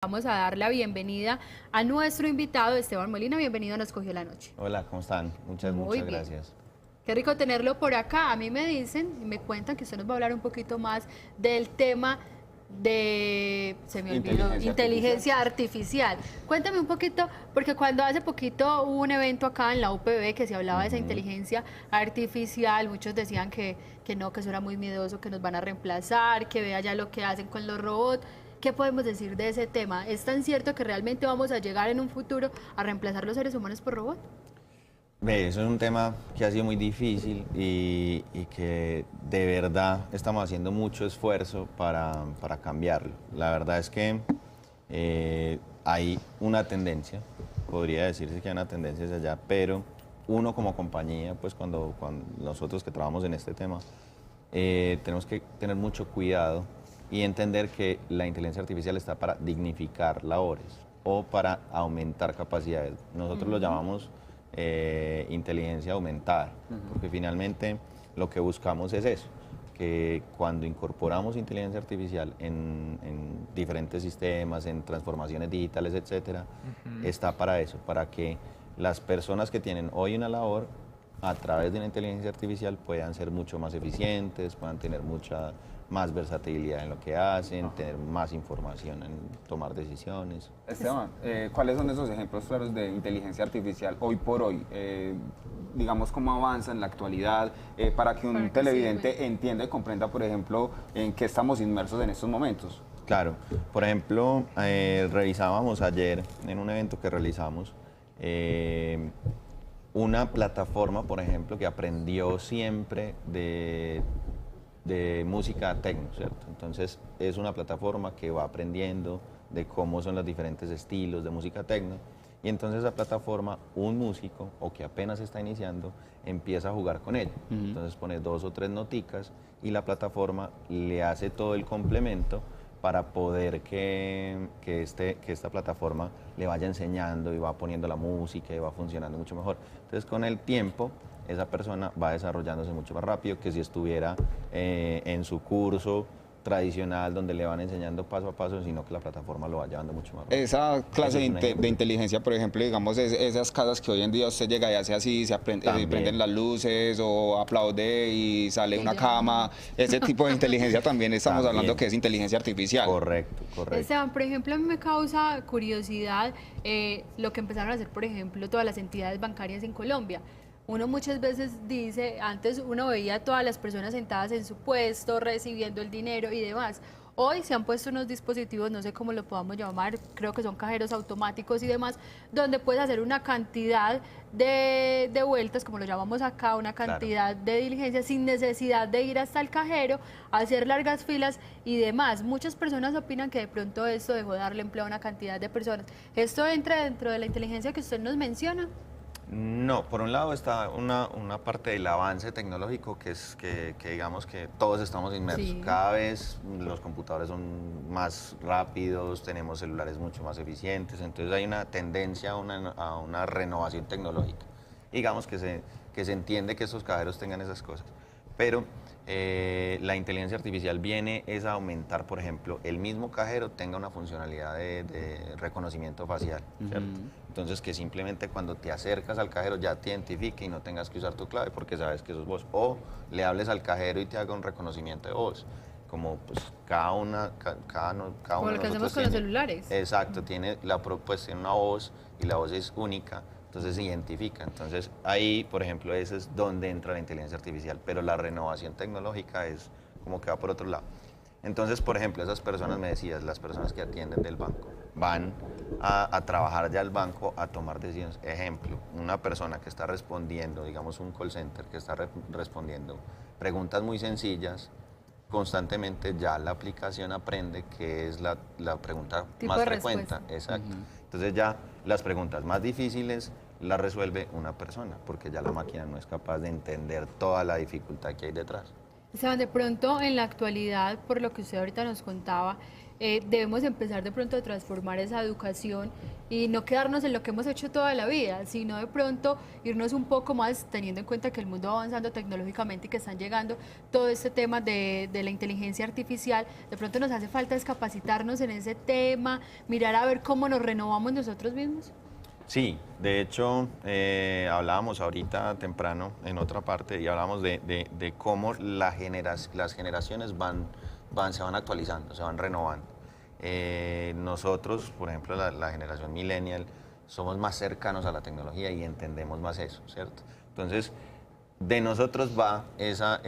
Vamos a dar la bienvenida a nuestro invitado Esteban Molina. Bienvenido a Nos Cogió la Noche. Hola, ¿cómo están? Muchas Muy bien. gracias. Qué rico tenerlo por acá. A mí me dicen y me cuentan que usted nos va a hablar un poquito más del tema de, se me olvidó, inteligencia artificial. Cuéntame un poquito, porque cuando hace poquito hubo un evento acá en la UPB que se hablaba de esa inteligencia artificial, muchos decían que no, que eso era muy miedoso, que nos van a reemplazar, que vea ya lo que hacen con los robots. ¿Qué podemos decir de ese tema? ¿Es tan cierto que realmente vamos a llegar en un futuro a reemplazar los seres humanos por robots? Eso es un tema que ha sido muy difícil y que de verdad estamos haciendo mucho esfuerzo para cambiarlo. La verdad es que hay una tendencia, podría decirse que hay una tendencia hacia allá, pero uno como compañía, pues cuando nosotros que trabajamos en este tema, tenemos que tener mucho cuidado y entender que la inteligencia artificial está para dignificar labores o para aumentar capacidades. Nosotros lo llamamos inteligencia aumentada, porque finalmente lo que buscamos es eso, que cuando incorporamos inteligencia artificial en diferentes sistemas, en transformaciones digitales, etcétera, está para eso, para que las personas que tienen hoy una labor a través de la inteligencia artificial puedan ser mucho más eficientes, puedan tener mucha más versatilidad en lo que hacen, tener más información en tomar decisiones. Esteban, ¿cuáles son esos ejemplos claros de inteligencia artificial hoy por hoy? Digamos, cómo avanza en la actualidad, para que un televidente entienda y comprenda, por ejemplo, en qué estamos inmersos en estos momentos. Claro, por ejemplo, revisábamos ayer en un evento que realizamos una plataforma, por ejemplo, que aprendió siempre de música techno, ¿cierto? Entonces es una plataforma que va aprendiendo de cómo son los diferentes estilos de música techno y entonces esa plataforma, un músico o que apenas está iniciando, empieza a jugar con ella. Entonces pone 2 o 3 noticas y la plataforma le hace todo el complemento para poder que esta plataforma le vaya enseñando y va poniendo la música y va funcionando mucho mejor. Entonces con el tiempo esa persona va desarrollándose mucho más rápido que si estuviera en su curso tradicional donde le van enseñando paso a paso, sino que la plataforma lo va llevando mucho más rápido. Esa clase Es de inteligencia, por ejemplo, digamos, esas casas que hoy en día usted llega y hace así, se prenden las luces o aplaude y sale una cama, ese tipo de inteligencia también estamos hablando que es inteligencia artificial. Correcto, correcto. Esteban, por ejemplo, a mí me causa curiosidad lo que empezaron a hacer, por ejemplo, todas las entidades bancarias en Colombia. Uno muchas veces dice, antes uno veía a todas las personas sentadas en su puesto, recibiendo el dinero y demás. Hoy se han puesto unos dispositivos, no sé cómo lo podamos llamar, creo que son cajeros automáticos y demás, donde puedes hacer una cantidad de vueltas, como lo llamamos acá, una cantidad de diligencias sin necesidad de ir hasta el cajero, hacer largas filas y demás. Muchas personas opinan que de pronto esto dejó de darle empleo a una cantidad de personas. ¿Esto entra dentro de la inteligencia que usted nos menciona? No, por un lado está una parte del avance tecnológico que es que digamos que todos estamos inmersos. Sí. Cada vez los computadores son más rápidos, tenemos celulares mucho más eficientes, entonces hay una tendencia a una renovación tecnológica. Digamos que se entiende que estos cajeros tengan esas cosas, pero la inteligencia artificial viene es a aumentar, por ejemplo, el mismo cajero tenga una funcionalidad de reconocimiento facial, ¿cierto? Entonces que simplemente cuando te acercas al cajero ya te identifique y no tengas que usar tu clave porque sabes que sos vos. O le hables al cajero y te haga un reconocimiento de voz. Como pues cada uno Como lo que hacemos con los celulares. Exacto, tiene una voz y la voz es única. Entonces se identifica. Entonces ahí, por ejemplo, ese es donde entra la inteligencia artificial, pero la renovación tecnológica es como que va por otro lado. Entonces, por ejemplo, esas personas, me decías, las personas que atienden del banco, van a trabajar ya al banco a tomar decisiones. Ejemplo, una persona que está respondiendo, digamos un call center que está respondiendo preguntas muy sencillas, constantemente ya la aplicación aprende que es la pregunta Tipo más de frecuente. respuesta. Exacto. Entonces ya las preguntas más difíciles las resuelve una persona, porque ya la máquina no es capaz de entender toda la dificultad que hay detrás. Esteban, de pronto en la actualidad, por lo que usted ahorita nos contaba, debemos empezar de pronto a transformar esa educación y no quedarnos en lo que hemos hecho toda la vida, sino de pronto irnos un poco más, teniendo en cuenta que el mundo va avanzando tecnológicamente y que están llegando todo este tema de la inteligencia artificial. De pronto nos hace falta es capacitarnos en ese tema, mirar a ver cómo nos renovamos nosotros mismos. Sí, de hecho, hablábamos ahorita temprano en otra parte y hablábamos de cómo las generaciones se van actualizando, se van renovando. Nosotros, por ejemplo, la generación millennial, somos más cercanos a la tecnología y entendemos más eso, ¿cierto? Entonces, de nosotros va esa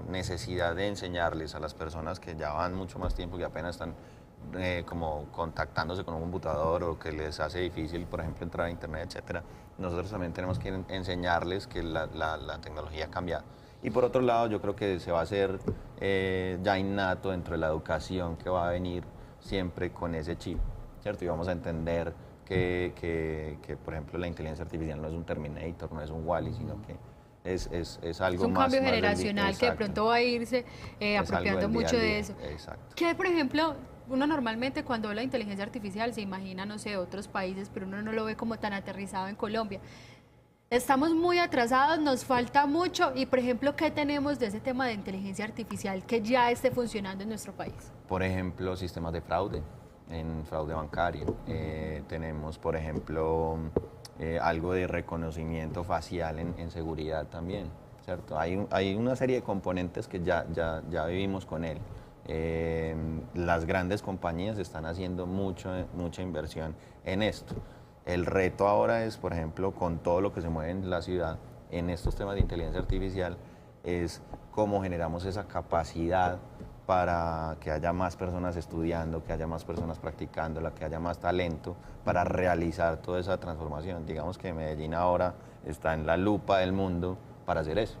necesidad de enseñarles a las personas que ya van mucho más tiempo, que apenas están como contactándose con un computador o que les hace difícil, por ejemplo, entrar a internet, etcétera. Nosotros también tenemos que enseñarles que la tecnología ha cambiado. Y por otro lado, yo creo que se va a hacer ya innato dentro de la educación que va a venir siempre con ese chip, ¿cierto? Y vamos a entender que por ejemplo, la inteligencia artificial no es un Terminator, no es un Wall-E, sino que es algo es un más... cambio más generacional que de pronto va a irse apropiando mucho de eso. Exacto. Que, por ejemplo, uno normalmente cuando habla de inteligencia artificial se imagina, no sé, otros países, pero uno no lo ve como tan aterrizado en Colombia. Estamos muy atrasados, nos falta mucho y, por ejemplo, ¿qué tenemos de ese tema de inteligencia artificial que ya esté funcionando en nuestro país? Por ejemplo, sistemas de fraude, en fraude bancario. Tenemos, por ejemplo, algo de reconocimiento facial en seguridad también, ¿cierto? Hay una serie de componentes que ya vivimos con él. Las grandes compañías están haciendo mucha inversión en esto. El reto ahora es, por ejemplo, con todo lo que se mueve en la ciudad, en estos temas de inteligencia artificial, es cómo generamos esa capacidad para que haya más personas estudiando, que haya más personas practicándola, que haya más talento para realizar toda esa transformación. Digamos que Medellín ahora está en la lupa del mundo para hacer eso.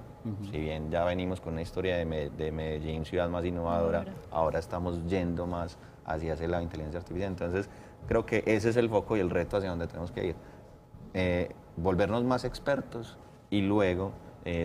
Si bien ya venimos con una historia de Medellín, ciudad más innovadora, ahora estamos yendo más hacia ese lado de inteligencia artificial. Entonces, creo que ese es el foco y el reto hacia donde tenemos que ir. Volvernos más expertos y luego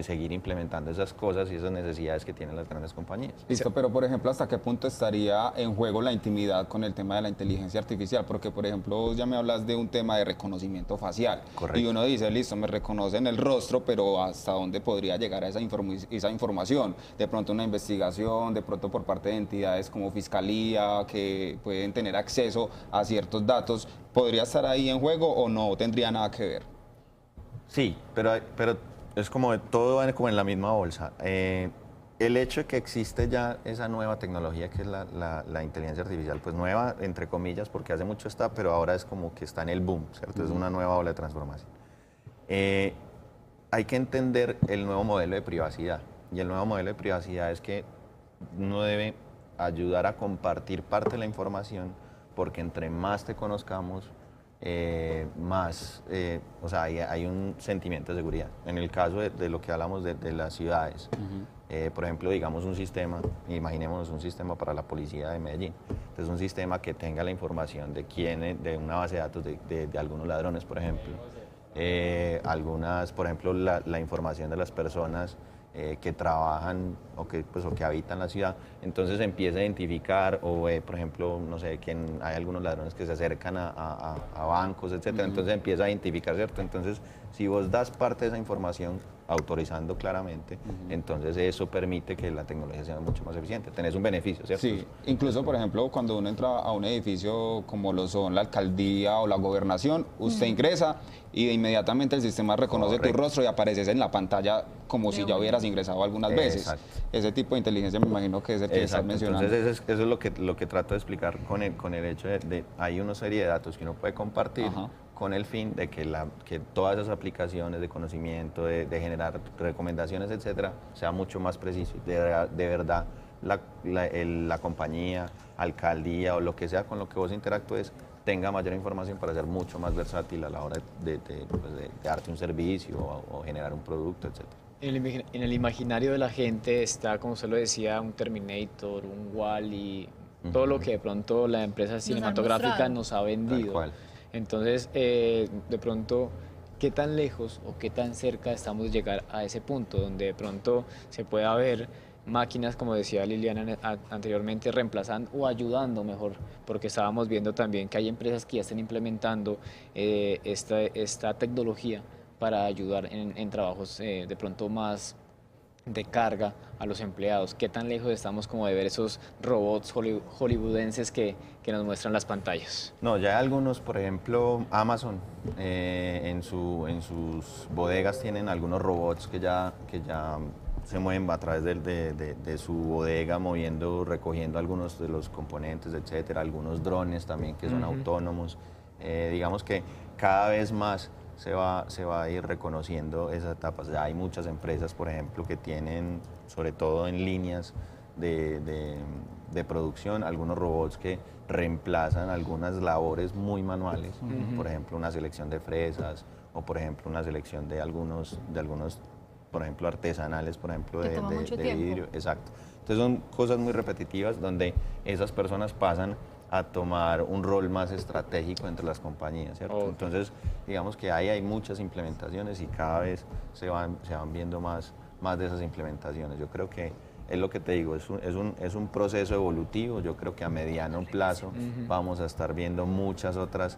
seguir implementando esas cosas y esas necesidades que tienen las grandes compañías. Listo, pero por ejemplo, ¿hasta qué punto estaría en juego la intimidad con el tema de la inteligencia artificial? Porque, por ejemplo, ya me hablas de un tema de reconocimiento facial. Correcto. Y uno dice, listo, me reconocen el rostro, pero ¿hasta dónde podría llegar a esa información? De pronto una investigación, de pronto por parte de entidades como Fiscalía, que pueden tener acceso a ciertos datos, ¿podría estar ahí en juego o no tendría nada que ver? Sí, pero es como todo va como en la misma bolsa. El hecho de que existe ya esa nueva tecnología que es la inteligencia artificial, pues nueva entre comillas porque hace mucho está, pero ahora es como que está en el boom, ¿cierto? Es una nueva ola de transformación. Hay que entender el nuevo modelo de privacidad y el nuevo modelo de privacidad es que uno debe ayudar a compartir parte de la información porque entre más te conozcamos, más, o sea, hay un sentimiento de seguridad. En el caso de lo que hablamos de las ciudades, por ejemplo, digamos un sistema, imaginémonos un sistema para la policía de Medellín. Entonces, un sistema que tenga la información de de una base de datos de algunos ladrones, por ejemplo. Por ejemplo, la información de las personas que trabajan o que habitan la ciudad, entonces empieza a identificar por ejemplo, no sé, hay algunos ladrones que se acercan a bancos, etcétera, entonces empieza a identificar, ¿cierto? Entonces, si vos das parte de esa información autorizando claramente, entonces eso permite que la tecnología sea mucho más eficiente, tenés un beneficio, ¿cierto? Sí, incluso por ejemplo cuando uno entra a un edificio como lo son la alcaldía o la gobernación, usted ingresa y de inmediatamente el sistema reconoce tu rostro y apareces en la pantalla como si ya hubieras ingresado algunas veces. Exacto. Ese tipo de inteligencia me imagino que es el que estás mencionando. Entonces eso es lo que trato de explicar con el hecho de hay una serie de datos que uno puede compartir con el fin de que todas esas aplicaciones de conocimiento, de generar recomendaciones, etcétera, sea mucho más preciso. De verdad, la compañía, alcaldía o lo que sea con lo que vos interactúes tenga mayor información para ser mucho más versátil a la hora de darte un servicio o generar un producto, etcétera. En el imaginario de la gente está, como usted lo decía, un Terminator, un Wall-E, todo lo que de pronto la empresa cinematográfica nos ha vendido. Tal cual. Entonces, de pronto, ¿qué tan lejos o qué tan cerca estamos de llegar a ese punto donde de pronto se pueda ver máquinas, como decía Liliana anteriormente, reemplazando o ayudando mejor, porque estábamos viendo también que hay empresas que ya están implementando esta tecnología para ayudar en trabajos de pronto más de carga a los empleados. ¿Qué tan lejos estamos como de ver esos robots hollywoodenses que nos muestran las pantallas? No, ya hay algunos, por ejemplo, Amazon, en sus bodegas tienen algunos robots que ya se mueven a través de su bodega, recogiendo algunos de los componentes, etcétera, algunos drones también que son autónomos. Digamos que cada vez más se va a ir reconociendo esas etapas. Ya hay muchas empresas, por ejemplo, que tienen, sobre todo en líneas de producción, algunos robots que reemplazan algunas labores muy manuales, por ejemplo, una selección de fresas o, por ejemplo, una selección de algunos por ejemplo, artesanales, por ejemplo, de vidrio. Exacto. Entonces son cosas muy repetitivas donde esas personas pasan a tomar un rol más estratégico entre las compañías, ¿cierto? Entonces, digamos que hay muchas implementaciones y cada vez se van viendo más de esas implementaciones. Yo creo que es lo que te digo, es un proceso evolutivo. Yo creo que a mediano plazo vamos a estar viendo muchas otras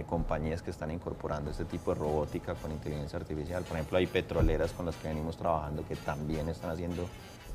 compañías que están incorporando este tipo de robótica con inteligencia artificial. Por ejemplo, hay petroleras con las que venimos trabajando que también están haciendo,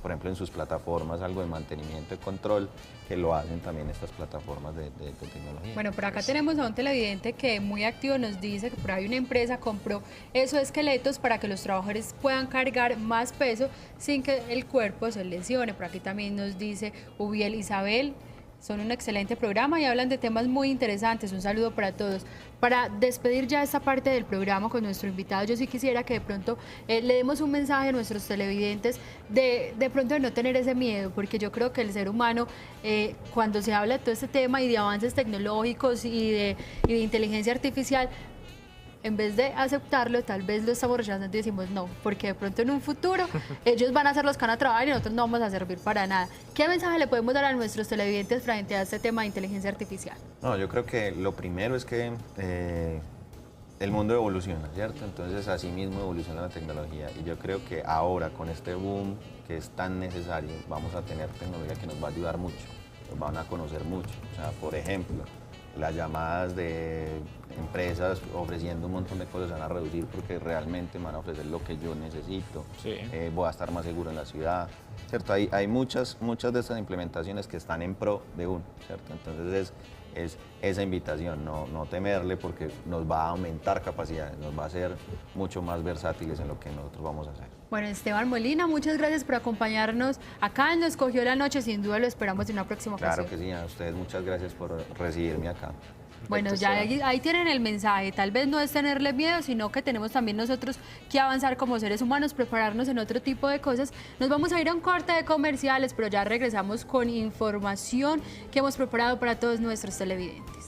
por ejemplo, en sus plataformas algo de mantenimiento y control, que lo hacen también estas plataformas de tecnología. Bueno, por acá tenemos a un televidente que muy activo nos dice que por ahí una empresa compró esos esqueletos para que los trabajadores puedan cargar más peso sin que el cuerpo se lesione. Por aquí también nos dice Ubiel Isabel. Son un excelente programa y hablan de temas muy interesantes. Un saludo para todos. Para despedir ya esta parte del programa con nuestro invitado, yo sí quisiera que de pronto le demos un mensaje a nuestros televidentes de pronto de no tener ese miedo, porque yo creo que el ser humano, cuando se habla de todo este tema y de avances tecnológicos y de inteligencia artificial, en vez de aceptarlo, tal vez lo estamos rechazando y decimos no, porque de pronto en un futuro ellos van a ser los que van a trabajar y nosotros no vamos a servir para nada. ¿Qué mensaje le podemos dar a nuestros televidentes frente a este tema de inteligencia artificial? No, yo creo que lo primero es que el mundo evoluciona, ¿cierto? Entonces así mismo evoluciona la tecnología y yo creo que ahora con este boom que es tan necesario vamos a tener tecnología que nos va a ayudar mucho, nos van a conocer mucho. O sea, por ejemplo, las llamadas de empresas ofreciendo un montón de cosas se van a reducir porque realmente me van a ofrecer lo que yo necesito. Sí. Voy a estar más seguro en la ciudad, ¿cierto? Hay muchas de estas implementaciones que están en pro de uno, ¿cierto? Entonces es esa invitación, no temerle porque nos va a aumentar capacidades, nos va a hacer mucho más versátiles en lo que nosotros vamos a hacer. Bueno, Esteban Molina, muchas gracias por acompañarnos acá en Nos Escogió la Noche. Sin duda lo esperamos en una próxima ocasión. Claro que sí, a ustedes muchas gracias por recibirme acá. Bueno, ya ahí tienen el mensaje. Tal vez no es tenerle miedo, sino que tenemos también nosotros que avanzar como seres humanos, prepararnos en otro tipo de cosas. Nos vamos a ir a un corte de comerciales, pero ya regresamos con información que hemos preparado para todos nuestros televidentes.